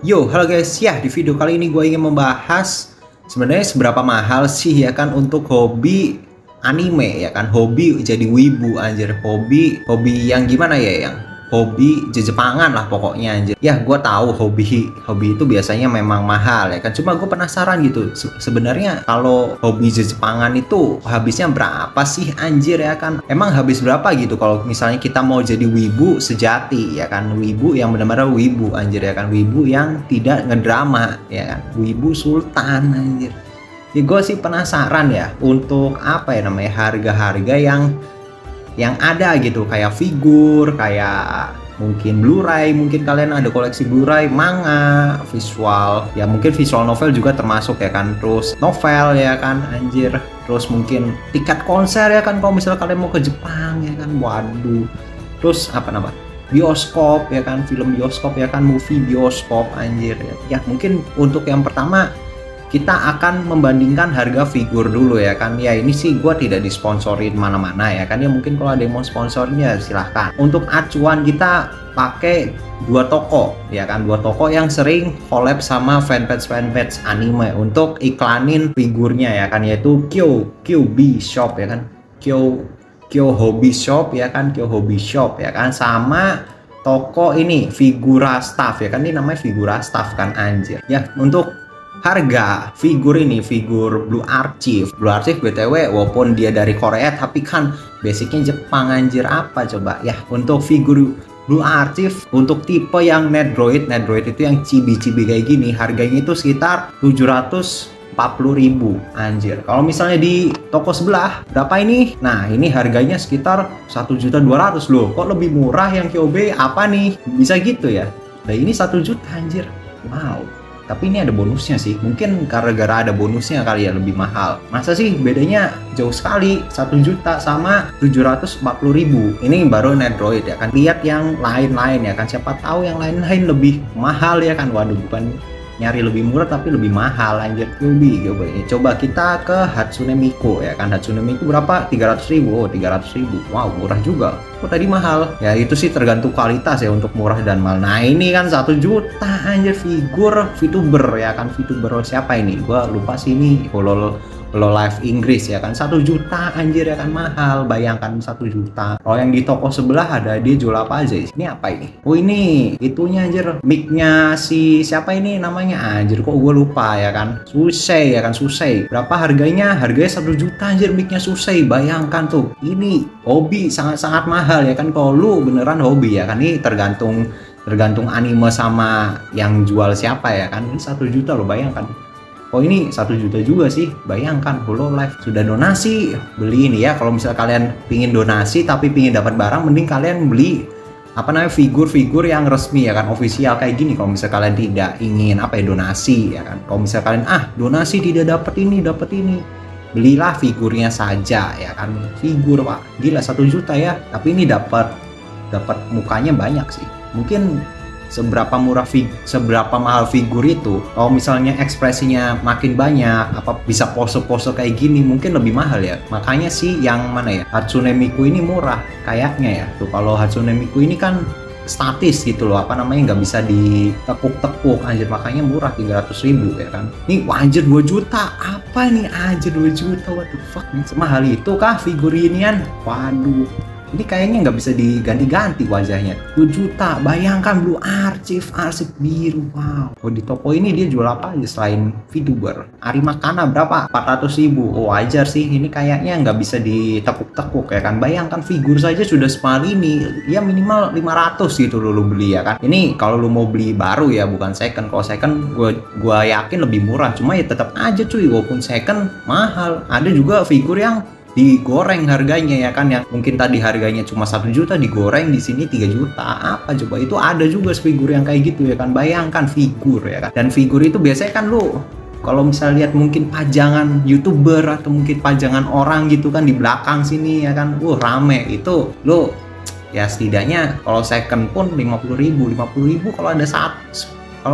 Yo, halo guys. Ya, di video kali ini gue ingin membahas sebenarnya seberapa mahal sih ya kan untuk hobi anime ya kan, hobi jadi wibu anjir, hobi yang gimana ya, yang hobi Jepangan lah pokoknya anjir. Ya, gue tahu hobi itu biasanya memang mahal ya kan. Cuma gue penasaran gitu, sebenarnya kalau hobi Jepangan itu habisnya berapa sih anjir ya kan? Emang habis berapa gitu kalau misalnya kita mau jadi wibu sejati ya kan, wibu yang benar-benar wibu anjir ya kan, wibu yang tidak ngedrama ya kan, wibu sultan anjir. Ya gue sih penasaran ya untuk apa ya namanya, harga-harga yang ada gitu, kayak figur, kayak mungkin Blu-ray, mungkin kalian ada koleksi Blu-ray, manga, visual, ya mungkin visual novel juga termasuk ya kan, terus novel ya kan anjir, terus mungkin tiket konser ya kan kalau misalnya kalian mau ke Jepang ya kan, waduh, terus apa nama, bioskop ya kan, film bioskop ya kan, movie bioskop anjir ya. Mungkin untuk yang pertama kita akan membandingkan harga figur dulu ya kan. Ya ini sih gue tidak disponsorin mana-mana ya kan, ya mungkin kalau ada yang mau sponsornya silahkan. Untuk acuan kita pakai dua toko ya kan, dua toko yang sering collab sama fanpage anime untuk iklanin figurnya ya kan, yaitu QB Shop ya kan, Kyo Hobby Shop ya kan, Kyo Hobby Shop ya kan, sama toko ini Figura Stuff ya kan, ini namanya Figura Stuff kan anjir ya. Untuk harga figur ini, figur Blue Archive BTW walaupun dia dari Korea tapi kan basicnya Jepang anjir, apa coba ya. Untuk figur Blue Archive untuk tipe yang Nedroid itu yang chibi-chibi kayak gini, harganya itu sekitar 740.000 anjir. Kalau misalnya di toko sebelah berapa ini? Nah ini harganya sekitar 1.200.000 loh. Kok lebih murah yang Kyobe, apa nih bisa gitu ya? Nah ini 1 juta anjir, wow. Tapi ini ada bonusnya sih, mungkin gara-gara ada bonusnya kali ya lebih mahal. Masa sih bedanya jauh sekali, 1 juta sama 740.000. Ini baru Nedroid ya kan, lihat yang lain-lain ya kan, siapa tahu yang lain-lain lebih mahal ya kan. Waduh, bukan nyari lebih murah tapi lebih mahal anjir. Coba kita ke Hatsune Miku ya kan, Hatsune Miku berapa? 300.000. Oh 300.000, wow murah juga. Kok tadi mahal? Ya itu sih tergantung kualitas ya untuk murah dan mahal. Nah ini kan 1 juta anjir, figur VTuber ya kan, VTuber siapa ini? Gua lupa sih ini, Holo Live Inggris ya kan, 1 juta anjir ya kan, mahal. Bayangkan 1 juta. Kalau yang di toko sebelah ada, dia jual apa aja? Ini apa ini? Oh ini itunya anjir, mic-nya si siapa ini namanya anjir, kok gue lupa ya kan, Susei ya kan, Susei. Berapa harganya? Harganya 1 juta anjir mic-nya Susei. Bayangkan tuh, ini hobi sangat-sangat mahal ya kan. Kalau lu beneran hobi ya kan, ini tergantung anime sama yang jual siapa ya kan. Ini 1 juta loh, bayangkan. Oh ini 1 juta juga sih, bayangkan. Hololive sudah donasi, beli ini ya. Kalau misalnya kalian pingin donasi tapi pingin dapat barang, mending kalian beli apa namanya, figur-figur yang resmi ya kan, official kayak gini. Kalau misalnya kalian tidak ingin apa ya, donasi ya kan, kalau misalnya kalian donasi tidak dapat ini, belilah figurnya saja ya kan. Figur pak, gila 1 juta ya, tapi ini dapat mukanya banyak sih. Mungkin seberapa mahal figur itu, kalau misalnya ekspresinya makin banyak, apa bisa pose-pose kayak gini, mungkin lebih mahal ya. Makanya sih yang mana ya, Hatsune Miku ini murah kayaknya ya. Tuh kalau Hatsune Miku ini kan statis gitu loh, apa namanya, nggak bisa ditekuk-tekuk anjir, makanya murah 300.000 ya kan. Nih anjir 2 juta, apa nih anjir 2 juta, what the fuck nih, semahal itu kah figur inian? Waduh, ini kayaknya nggak bisa diganti-ganti wajahnya. 2 juta, bayangkan Blue Archive, arsip biru, wow. Oh di toko ini dia jual apa aja selain VTuber? Arimakana berapa? 400.000. Oh wajar sih, ini kayaknya nggak bisa ditekuk-tekuk ya kan. Bayangkan figur saja sudah semahal ini, ya minimal 500 gitu lo beli ya kan. Ini kalau lo mau beli baru ya, bukan second. Kalau second gua yakin lebih murah, cuma ya tetap aja cuy, walaupun second mahal. Ada juga figur yang digoreng harganya ya kan, yang mungkin tadi harganya cuma 1 juta digoreng di sini 3 juta. Apa coba, itu ada juga figur yang kayak gitu ya kan. Bayangkan figur ya kan, dan figur itu biasanya kan lu kalau misalnya lihat mungkin pajangan YouTuber atau mungkin pajangan orang gitu kan di belakang sini ya kan, rame itu lu ya setidaknya kalau second pun 50.000 kalau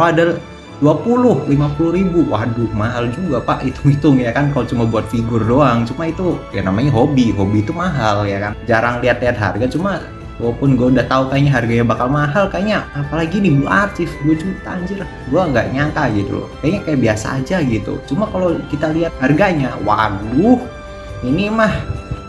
ada 50.000, waduh mahal juga pak, hitung-hitung ya kan, kalau cuma buat figur doang. Cuma itu ya namanya hobi itu mahal ya kan, jarang lihat harga. Cuma walaupun gue udah tahu kayaknya harganya bakal mahal, kayaknya apalagi nih Blue Archive 2 juta anjir, gue nggak nyangka gitu loh, kayaknya kayak biasa aja gitu. Cuma kalau kita lihat harganya, waduh, ini mah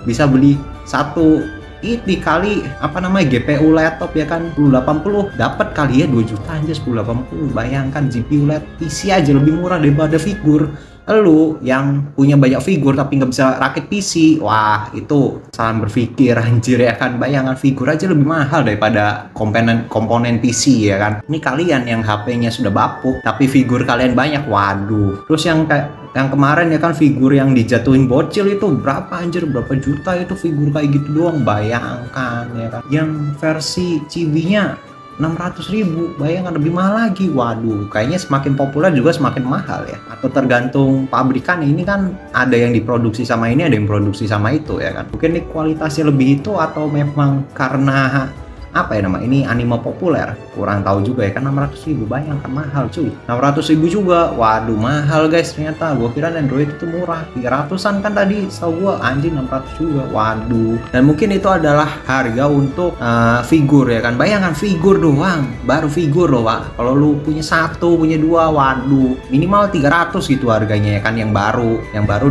bisa beli satu ini kali apa namanya GPU laptop ya kan 1080 dapat kali ya 2 juta anjir 1080. Bayangkan GPU laptop PC aja lebih murah daripada figur. Lu yang punya banyak figur tapi nggak bisa rakit PC, wah itu salah berpikir anjir ya kan. Bayangan figur aja lebih mahal daripada komponen PC ya kan. Ini kalian yang HP-nya sudah bapuk tapi figur kalian banyak, waduh. Terus yang kayak yang kemarin ya kan figur yang dijatuhin bocil itu berapa anjir, berapa juta itu figur kayak gitu doang. Bayangkan ya kan, yang versi chibi-nya 600.000, bayangkan lebih mahal lagi. Waduh, kayaknya semakin populer juga semakin mahal ya, atau tergantung pabrikan. Ini kan ada yang diproduksi sama ini, ada yang produksi sama itu ya kan. Mungkin ini kualitasnya lebih itu, atau memang karena apa ya nama ini anime populer, kurang tahu juga ya kan. 600.000, bayangkan mahal cuy, 600.000 juga. Waduh mahal guys, ternyata gua kira Android itu murah, 300-an kan tadi setahu gua, anjing 600 juga. Waduh, dan mungkin itu adalah harga untuk figur ya kan. Bayangkan figur doang, baru figur loh Pak. Kalau lu punya satu, punya dua, waduh minimal 300 gitu harganya ya kan, yang baru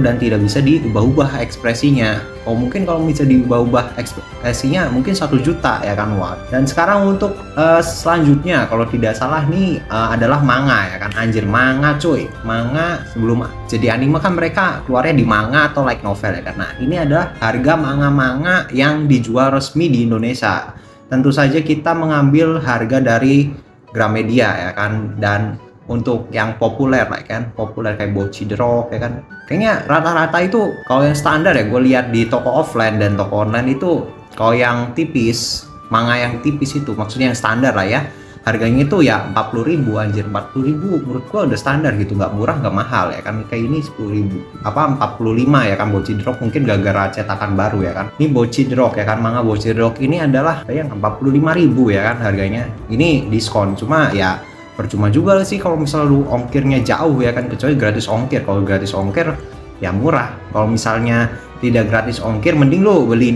dan tidak bisa diubah-ubah ekspresinya. Oh mungkin kalau bisa diubah-ubah ekspresinya mungkin 1 juta ya kan. Wah. Dan sekarang untuk selanjutnya kalau tidak salah nih adalah manga ya kan. Anjir, manga cuy. Manga sebelum jadi anime kan mereka keluarnya di manga atau light novel ya kan. Nah ini adalah harga manga-manga yang dijual resmi di Indonesia. Tentu saja kita mengambil harga dari Gramedia ya kan. Dan untuk yang populer lah kan, populer kayak Bocchi The Rock ya kan, kayaknya rata-rata itu kalau yang standar ya gue lihat di toko offline dan toko online itu, kalau yang tipis, manga yang tipis itu maksudnya yang standar lah ya, harganya itu ya 40.000 anjir. 40.000 menurut gue udah standar gitu, nggak murah nggak mahal ya kan. Kayak ini 10.000 apa 45 ya kan. Bocchi The Rock mungkin gara-gara cetakan baru ya kan. Ini Bocchi The Rock ya kan, manga Bocchi The Rock ini adalah kayak 45.000 ya kan harganya. Ini diskon, cuma ya percuma juga sih kalau misalnya lu ongkirnya jauh ya kan, kecuali gratis ongkir. Kalau gratis ongkir ya murah. Kalau misalnya tidak gratis ongkir, mending lu beli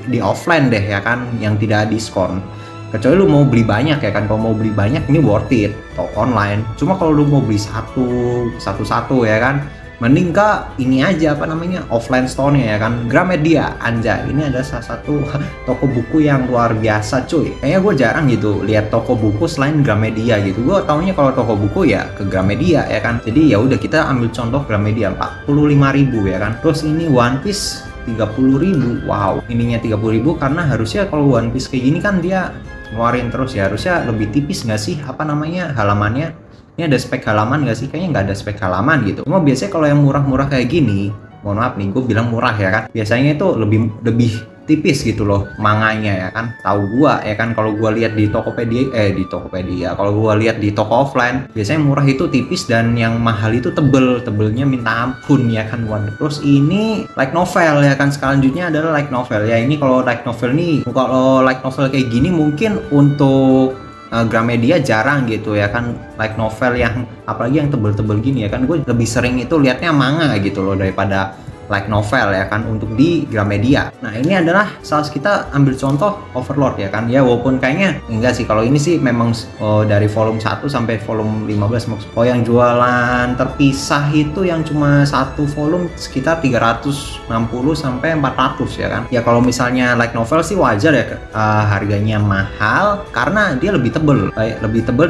di offline deh ya kan, yang tidak diskon. Kecuali lu mau beli banyak ya kan. Kalau mau beli banyak ini worth it atau online. Cuma kalau lu mau beli satu ya kan, mending ke ini aja apa namanya offline store-nya ya kan, Gramedia. Anjay, ini ada salah satu toko buku yang luar biasa cuy. Kayaknya gue jarang gitu lihat toko buku selain Gramedia gitu. Gue taunya kalau toko buku ya ke Gramedia ya kan. Jadi ya udah kita ambil contoh Gramedia 45.000 ya kan. Terus ini One Piece 30.000. Wow, ininya 30.000 karena harusnya kalau One Piece kayak gini kan dia ngeluarin terus ya, harusnya lebih tipis nggak sih apa namanya halamannya. Ini ada spek halaman nggak sih? Kayaknya nggak ada spek halaman gitu. Cuma biasanya kalau yang murah-murah kayak gini, mohon maaf nih, gue bilang murah ya kan, biasanya itu lebih tipis gitu loh manganya ya kan. Tahu gua ya kan, kalau gua lihat di Tokopedia, kalau gua lihat di toko offline biasanya murah itu tipis dan yang mahal itu tebelnya minta ampun ya kan. Waduh. Terus ini light novel ya kan, selanjutnya adalah light novel ya. Ini kalau light novel nih, kalau light novel kayak gini mungkin untuk Gramedia jarang gitu ya kan, light novel yang apalagi yang tebel-tebel gini ya kan. Gue lebih sering itu liatnya manga gitu loh daripada light novel ya kan untuk di Gramedia. Nah ini adalah kita ambil contoh Overlord ya kan ya, walaupun kayaknya enggak sih, kalau ini sih memang dari volume 1 sampai volume 15 maksud. Oh yang jualan terpisah itu yang cuma satu volume sekitar 360 sampai 400 ya kan. Ya kalau misalnya light novel sih wajar ya harganya mahal karena dia lebih tebel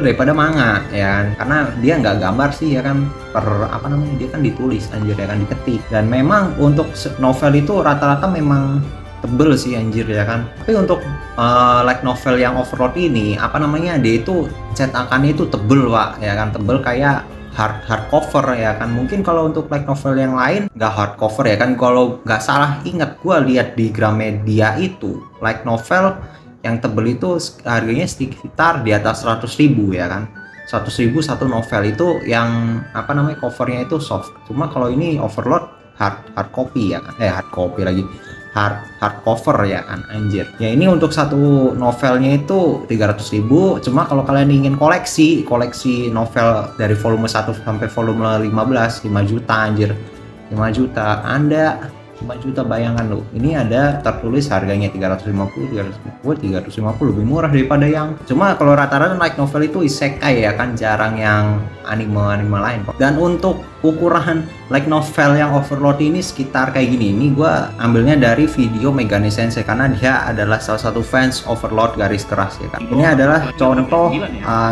daripada manga ya kan? Karena dia nggak gambar sih ya kan, per apa namanya dia kan ditulis anjir ya kan, diketik. Dan memang untuk novel itu rata-rata memang tebel sih anjir ya kan. Tapi untuk light novel yang Overlord ini apa namanya, dia itu cetakannya itu tebel Pak ya kan, tebel kayak hardcover ya kan. Mungkin kalau untuk light novel yang lain nggak hardcover ya kan. Kalau nggak salah ingat gua lihat di Gramedia itu light novel yang tebel itu harganya sekitar di atas 100.000 ya kan. 100.000 satu novel itu yang apa namanya covernya itu soft. Cuma kalau ini Overlord hard copy ya kan, hard copy lagi, hard cover ya kan anjir. Ya ini untuk satu novelnya itu 300.000. Cuma kalau kalian ingin koleksi novel dari volume 1 sampai volume 15, 5 juta anjir, 5 juta Anda 5 juta, bayangkan lu. Ini ada tertulis harganya 350, 350 lebih murah daripada yang. Cuma kalau rata-rata light novel itu isekai ya kan, jarang yang anime lain. Dan untuk ukuran light novel yang Overlord ini sekitar kayak gini. Ini gua ambilnya dari video Megane Sensei karena dia adalah salah satu fans Overlord garis keras ya kan. Ini adalah contoh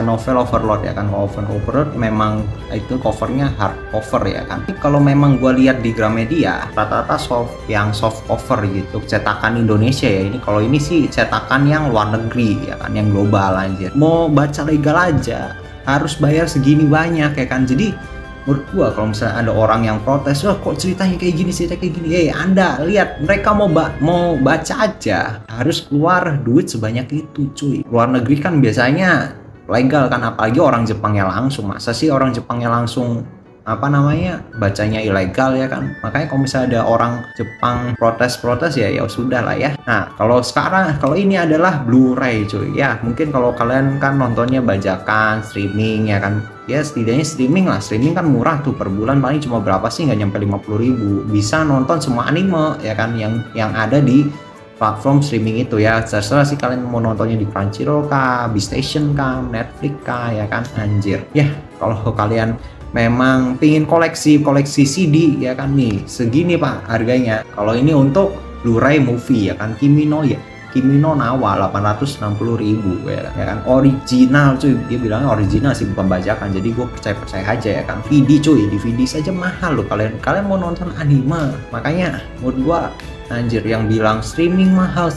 novel Overlord ya kan. Overlord memang itu covernya hardcover ya kan. Kalau memang gua lihat di Gramedia rata-rata soft cover gitu, cetakan Indonesia ya. Ini kalau ini sih cetakan yang luar negeri ya kan, yang global anjir. Mau baca legal aja harus bayar segini banyak ya kan. Jadi menurut gua kalau misalnya ada orang yang protes, wah kok ceritanya kayak gini, cerita kayak gini, Anda lihat mereka mau baca aja harus keluar duit sebanyak itu cuy. Luar negeri kan biasanya legal kan, apalagi orang Jepangnya langsung. Masa sih orang Jepangnya langsung bacanya ilegal ya kan. Makanya kalau misalnya ada orang Jepang protes ya sudah lah ya. Nah kalau ini adalah Blu-ray cuy ya, mungkin kalau kalian kan nontonnya bajakan streaming ya kan, ya setidaknya streaming kan murah tuh, per bulan paling cuma berapa sih, nggak nyampe 50.000 bisa nonton semua anime ya kan yang ada di platform streaming itu ya. Terserah sih kalian mau nontonnya di Crunchyroll kah, Beestation kah, Netflix kah ya kan, anjir ya. Kalau kalian memang pingin koleksi CD ya kan, nih segini pak harganya. Kalau ini untuk Blu-ray movie ya kan, Kimi no Nawa 860.000 ya kan, original cuy. Dia bilangnya original sih, bukan bajakan, jadi gue percaya aja ya kan. DVD saja mahal loh. Kalian mau nonton anime, makanya menurut gue anjir yang bilang streaming mahal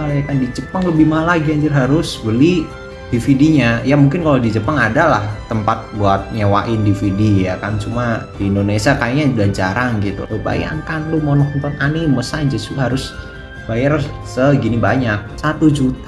ya kan, di Jepang lebih mahal lagi anjir, harus beli DVD-nya. Ya mungkin kalau di Jepang ada lah tempat buat nyewain DVD ya kan, cuma di Indonesia kayaknya udah jarang gitu. Lo bayangkan lu mau nonton anime saja harus bayar segini banyak, 1.500.000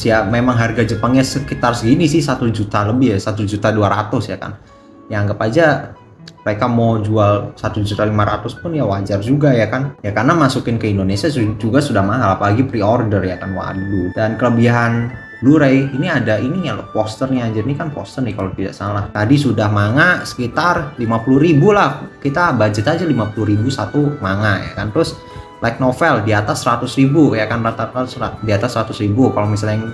ya. Memang harga Jepangnya sekitar segini sih, 1 juta lebih ya, 1.200.000 ya kan. Ya anggap aja mereka mau jual 1.500.000 pun ya wajar juga ya kan. Ya karena masukin ke Indonesia juga sudah mahal, apalagi pre-order ya kan. Waduh. Dan kelebihan Blu-ray ini ada ininya loh, posternya anjir. Ini kan poster nih kalau tidak salah. Tadi sudah manga sekitar 50.000 lah. Kita budget aja 50.000 satu manga ya kan. Terus light novel di atas 100.000 ya kan, rata-rata di atas 100.000. Kalau misalnya yang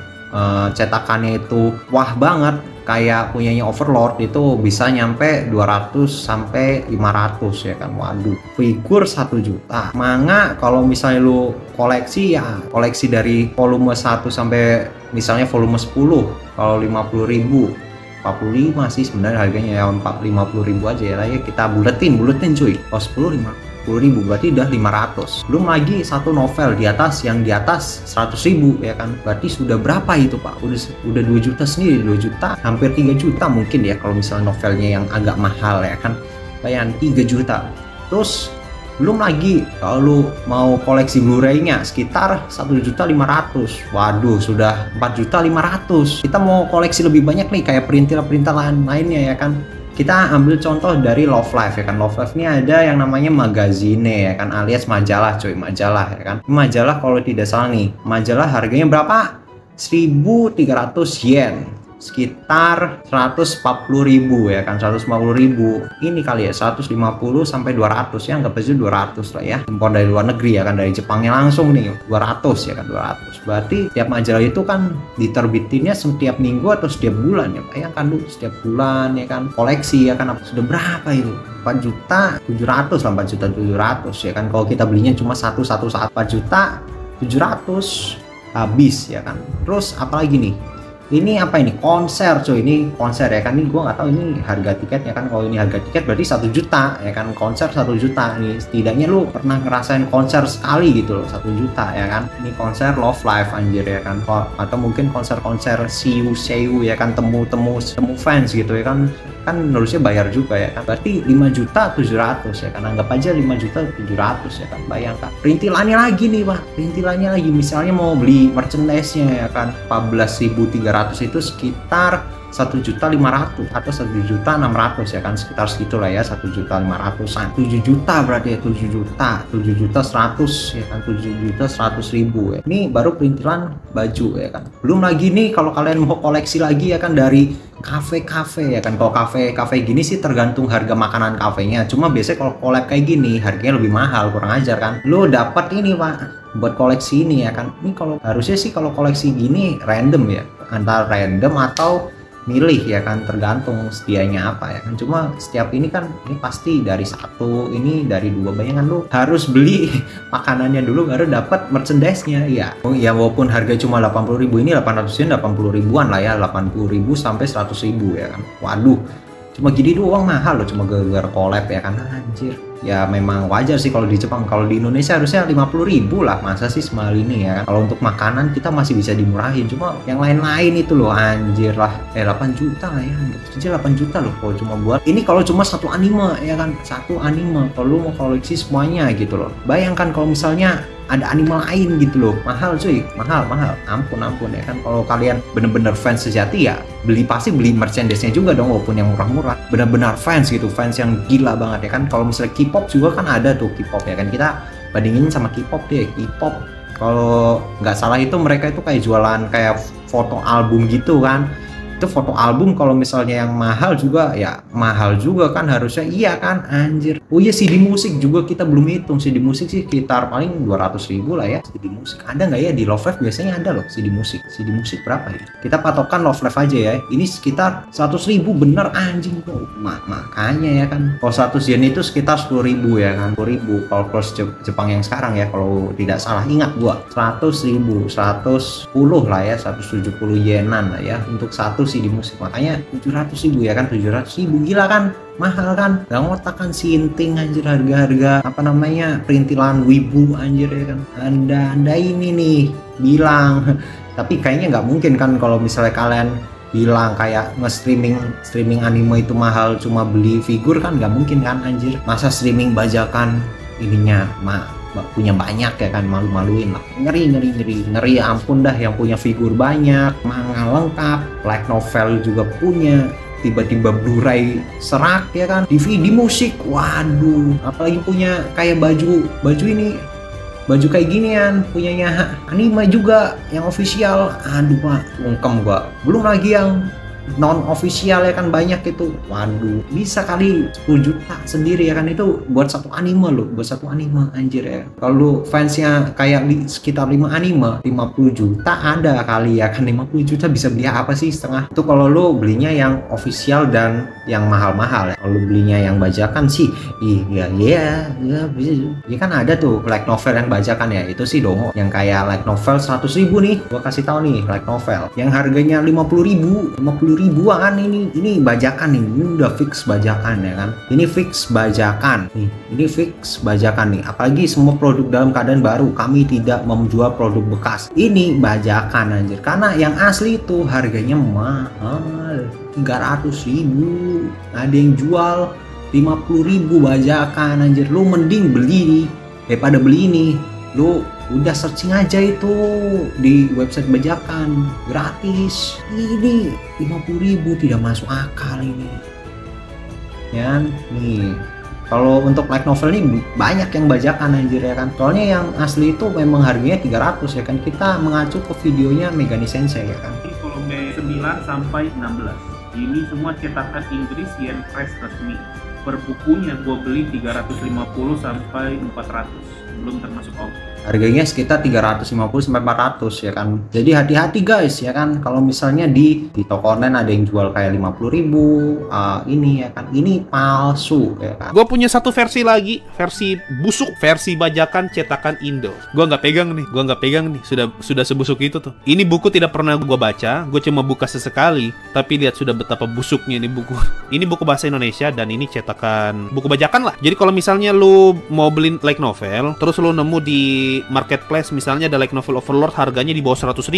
cetakannya itu wah banget kayak punyanya Overlord itu bisa nyampe 200 sampai 500 ya kan. Waduh, figur 1 juta. Manga kalau misalnya lu koleksi ya koleksi dari volume 1 sampai misalnya volume 10, kalau 50.000 45 sih sebenarnya harganya ya, 50.000 aja ya lah ya. Kita buletin cuy. Kalau 10.000 berarti udah 500. Belum lagi satu novel di atas, yang di atas 100.000 ya kan. Berarti sudah berapa itu pak? Udah 2 juta sendiri, 2 juta hampir 3 juta mungkin ya kalau misalnya novelnya yang agak mahal ya kan. Bayangin 3 juta. Terus belum lagi kalau lu mau koleksi Blu-ray-nya sekitar 1.500.000. Waduh, sudah 4.500.000. Kita mau koleksi lebih banyak nih kayak perintilan lainnya ya kan. Kita ambil contoh dari Love Live ya kan. Love Live ini ada yang namanya magazine ya kan, alias majalah cuy, majalah ya kan. Majalah kalau tidak salah nih, majalah harganya berapa? 1.300 yen, sekitar 140.000 ya kan, 150.000 ini kali ya, 150 sampai 200 ya, anggap aja 200 lah ya. Impor dari luar negeri ya kan, dari Jepangnya langsung nih 200 ya kan, 200. Berarti tiap majalah itu kan diterbitinnya setiap minggu atau setiap bulan ya, bayangkan dulu setiap bulan ya kan, koleksi ya kan. Sudah berapa itu? 4.700.000 lah, 4.700.000 ya kan. Kalau kita belinya cuma satu 4.700.000 habis ya kan. Terus apalagi nih, ini apa ini, konser cuy, ini konser ya kan. Ini gua nggak tahu ini harga tiketnya kan. Kalau ini harga tiket berarti 1 juta ya kan, konser 1 juta nih. Setidaknya lu pernah ngerasain konser sekali gitu loh, 1 juta ya kan. Ini konser Love Live anjir ya kan, atau mungkin konser seiyu ya kan, temu fans gitu ya kan harusnya bayar juga ya kan. Berarti 5.700.000 ya kan, anggap aja 5.700.000 ya kan. Bayangkan perintilannya lagi nih pak, perintilannya lagi. Misalnya mau beli merchandise-nya ya kan, 14.300 itu sekitar 1.500.000 atau 1.600.000 ya kan, sekitar segitulah ya, 1.500.000-an. 7 juta berarti ya, 7.100.000 ya kan, 7.100.000 ya. Ini baru perintilan baju ya kan. Belum lagi nih kalau kalian mau koleksi lagi ya kan, dari kafe-kafe ya kan. Kalau kafe-kafe gini sih tergantung harga makanan kafenya. Cuma biasanya kalau collab kayak gini harganya lebih mahal, kurang ajar kan. Lu dapat ini Pak buat koleksi ini ya kan. Ini kalau harusnya sih kalau koleksi gini random ya, antara random atau milih ya kan, tergantung sedianya apa ya kan. Cuma setiap ini kan ini pasti dari satu, ini dari dua, bayangan lu harus beli makanannya dulu baru dapat merchandise-nya ya. Ya walaupun harga cuma 80.000, ini 800 yen 80 ribuan lah ya, 80.000 sampai 100.000 ya kan. Waduh, cuma gini doang mahal loh, cuma gara-gara collab ya kan, anjir. Ya memang wajar sih kalau di Jepang. Kalau di Indonesia harusnya 50.000 lah, masa sih semahal ini ya kan. Kalau untuk makanan kita masih bisa dimurahin, cuma yang lain-lain itu loh anjir lah. 8 juta lah ya, anjir 8 juta loh kalau cuma buat ini, kalau cuma satu anime ya kan, satu anime. Kalau lu mau koleksi semuanya gitu loh, bayangkan kalau misalnya ada anime lain gitu loh, mahal cuy, mahal, ampun ya kan. Kalau kalian bener-bener fans sejati ya pasti beli merchandise-nya juga dong, walaupun yang murah-murah, benar-benar fans gitu, fans yang gila banget ya kan. Kalau misalnya K-pop juga kan ada tuh K-pop ya kan, kita bandingin sama K-pop deh. K-pop kalau nggak salah itu mereka itu kayak jualan kayak foto album gitu kan. Itu foto album kalau misalnya yang mahal juga ya mahal juga kan harusnya, iya kan anjir. Oh iya, CD musik juga kita belum hitung. CD musik sih sekitar paling 200.000 lah ya. CD musik ada nggak ya di Love Live? Biasanya ada loh CD musik. CD musik berapa ya? Kita patokan Love Live aja ya, ini sekitar 100.000 bener anjing tuh. Makanya ya kan, kalau 100 yen itu sekitar 10.000 ya kan, 10.000 kalau cross Jepang yang sekarang ya, kalau tidak salah ingat gua 100.000, 110 lah ya, 170 yenan lah ya untuk satu CD musik. Makanya 700.000 ya kan, 700.000 gila kan, mahal kan. Gak ngotak kan, sinting anjir harga-harga apa namanya perintilan wibu anjir ya kan. Anda ini nih bilang tapi kayaknya nggak mungkin kan kalau misalnya kalian bilang kayak nge-streaming anime itu mahal cuma beli figur, kan nggak mungkin kan anjir. Masa streaming bajakan ininya punya banyak ya kan, malu-maluin lah. Ngeri ampun dah, yang punya figur banyak, manga lengkap, light novel juga punya, tiba-tiba Blu-ray serak ya kan, DVD musik, waduh, apalagi punya kayak baju ini, baju kayak ginian punyanya anime juga yang official. Aduh Pak, ungkem gua. Belum lagi yang non official ya kan, banyak itu. Waduh, bisa kali 10 juta sendiri ya kan, itu buat satu anime loh, buat satu anime anjir ya. Kalau fansnya kayak sekitar 5 anime 50 juta ada kali ya kan. 50 juta bisa beli apa sih setengah itu kalau lo belinya yang official dan yang mahal-mahal ya. Kalau belinya yang bajakan sih iya bisa. Ya kan ada tuh light novel yang bajakan ya, itu sih dongo. Yang kayak light novel 100.000 nih, gua kasih tahu nih, light novel yang harganya 50 ribuan ini bajakan nih, ini udah fix bajakan ya kan, ini fix bajakan nih, ini fix bajakan nih. Apalagi semua produk dalam keadaan baru, kami tidak menjual produk bekas, ini bajakan anjir. Karena yang asli itu harganya mahal, 300.000, ada yang jual 50.000 bajakan anjir. Lu mending beli daripada beli ini, lu udah searching aja itu di website bajakan gratis. Ini 50.000 tidak masuk akal ini ya nih. Kalau untuk light novel ini banyak yang bajakan anjir ya kan, soalnya yang asli itu memang harganya 300 ya kan. Kita mengacu ke videonya Megane Sensei ya kan. Ini volume 9 sampai 16 ini semua cetakan Inggris yen press resmi. Per bukunya gue beli 350 sampai 400, belum termasuk ongkir. Harganya sekitar 350 sampai 400 ya kan. Jadi hati-hati guys ya kan, kalau misalnya di toko online ada yang jual kayak 50.000 ini ya kan, ini palsu ya kan. Gue punya satu versi lagi, versi busuk, versi bajakan cetakan Indo. Gue nggak pegang nih, sudah sebusuk itu tuh. Ini buku tidak pernah gue baca, gue cuma buka sesekali, tapi lihat sudah betapa busuknya ini buku. Ini buku bahasa Indonesia dan ini cetakan buku bajakan lah. Jadi kalau misalnya lu mau beli light novel, terus lu nemu di marketplace misalnya ada light novel Overlord harganya di bawah 100.000,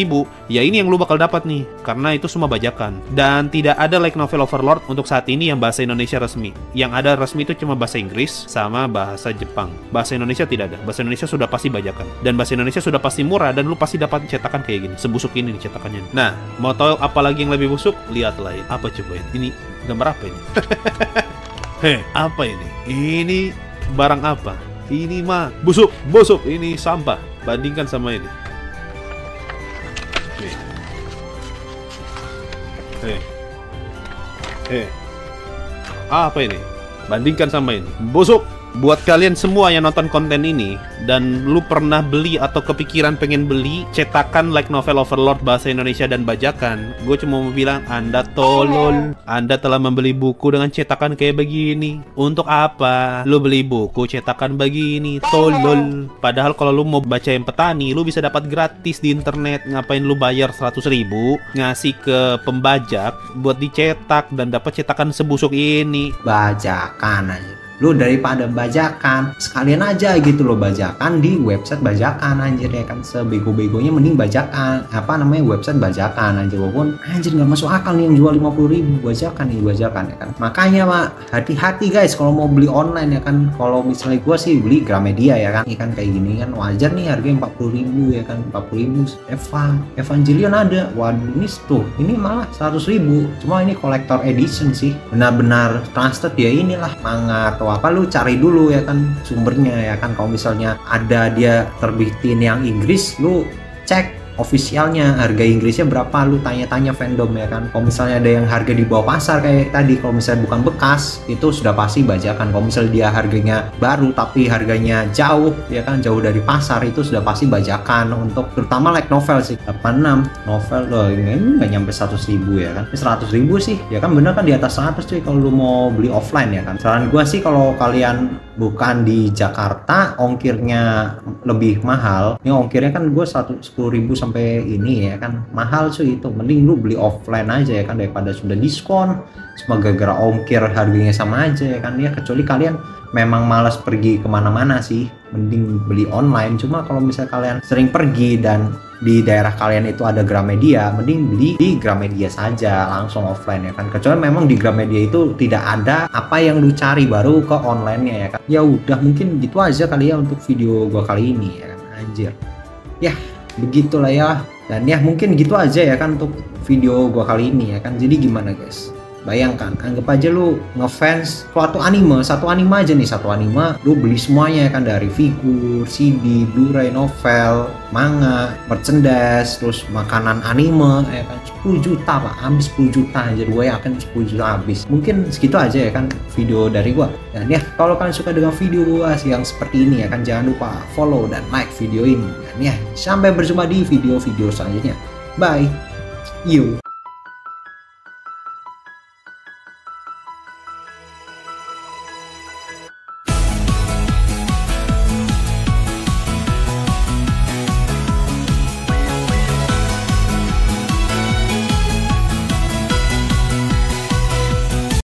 ya ini yang lu bakal dapat nih, karena itu semua bajakan. Dan tidak ada light novel Overlord untuk saat ini yang bahasa Indonesia resmi. Yang ada resmi itu cuma bahasa Inggris sama bahasa Jepang. Bahasa Indonesia tidak ada. Bahasa Indonesia sudah pasti bajakan, dan bahasa Indonesia sudah pasti murah, dan lu pasti dapat cetakan kayak gini, sebusuk ini nih cetakannya. Nah, mau tahu apa lagi yang lebih busuk? Lihatlah ini. Apa coba ini? Gambar apa ini? Heh, apa ini? Ini barang apa? Ini mah busuk, ini sampah. Bandingkan sama ini. Apa ini? Bandingkan sama ini. Busuk. Buat kalian semua yang nonton konten ini dan lu pernah beli atau kepikiran pengen beli cetakan like novel Overlord bahasa Indonesia dan bajakan, gue cuma mau bilang Anda tolol. Anda telah membeli buku dengan cetakan kayak begini. Untuk apa lu beli buku cetakan begini? Tolol. Padahal kalau lu mau baca yang petani, lu bisa dapat gratis di internet. Ngapain lu bayar 100.000 ngasih ke pembajak buat dicetak dan dapat cetakan sebusuk ini? Bajakan aja. Lu daripada bajakan, sekalian aja gitu lo bajakan di website bajakan anjir ya kan. Sebego-begonya mending bajakan website bajakan anjir. Walaupun anjir nggak masuk akal nih yang jual 50.000 bajakan ya kan. Makanya Pak, hati-hati guys kalau mau beli online ya kan. Kalau misalnya gua sih beli Gramedia ya kan. Ikan kayak gini kan wajar nih harganya 40.000 ya kan. 40.000 Evangelion ada. Waduh ini malah 100.000. Cuma ini collector edition sih. Benar-benar trusted ya, inilah manga atau apa, lu cari dulu ya kan sumbernya ya kan. Kalau misalnya ada dia terbitin yang Inggris, lu cek officialnya harga Inggrisnya berapa, lu tanya-tanya fandom ya kan. Kalau misalnya ada yang harga di bawah pasar kayak tadi, kalau misalnya bukan bekas, itu sudah pasti bajakan. Kalau misalnya dia harganya baru tapi harganya jauh ya kan, jauh dari pasar, itu sudah pasti bajakan. Untuk terutama like novel sih 86 novel loh, ini nggak nyampe 100.000 ya kan. 100.000 sih ya kan, bener kan di atas 100 cuy kalau lu mau beli offline ya kan. Saran gua sih kalau kalian bukan di Jakarta, ongkirnya lebih mahal. Ini ongkirnya kan gue 10.000 sampai ini ya kan, mahal cuy. Itu mending lu beli offline aja ya kan, daripada sudah diskon cuma gara-gara ongkir harganya sama aja ya kan. Ya kecuali kalian memang malas pergi kemana-mana sih, mending beli online. Cuma kalau misalnya kalian sering pergi dan di daerah kalian itu ada Gramedia, mending beli di Gramedia saja langsung offline ya kan. Kecuali memang di Gramedia itu tidak ada apa yang lu cari, baru ke online-nya ya kan. Ya udah, mungkin gitu aja kali ya untuk video gua kali ini ya kan. Anjir ya begitulah ya. Dan ya mungkin gitu aja ya kan untuk video gua kali ini ya kan. Jadi gimana guys, bayangkan, anggap aja lu ngefans satu anime aja nih, satu anime lu beli semuanya ya kan, dari figur, CD, Blu-ray, novel, manga, merchandise, terus makanan anime ya kan. 10 juta Pak, habis 10 juta aja, gue yakin 10 juta habis. Mungkin segitu aja ya kan video dari gua. Dan ya kalau kalian suka dengan video gua yang seperti ini ya kan, jangan lupa follow dan like video ini. Dan ya sampai berjumpa di video-video selanjutnya. Bye. You.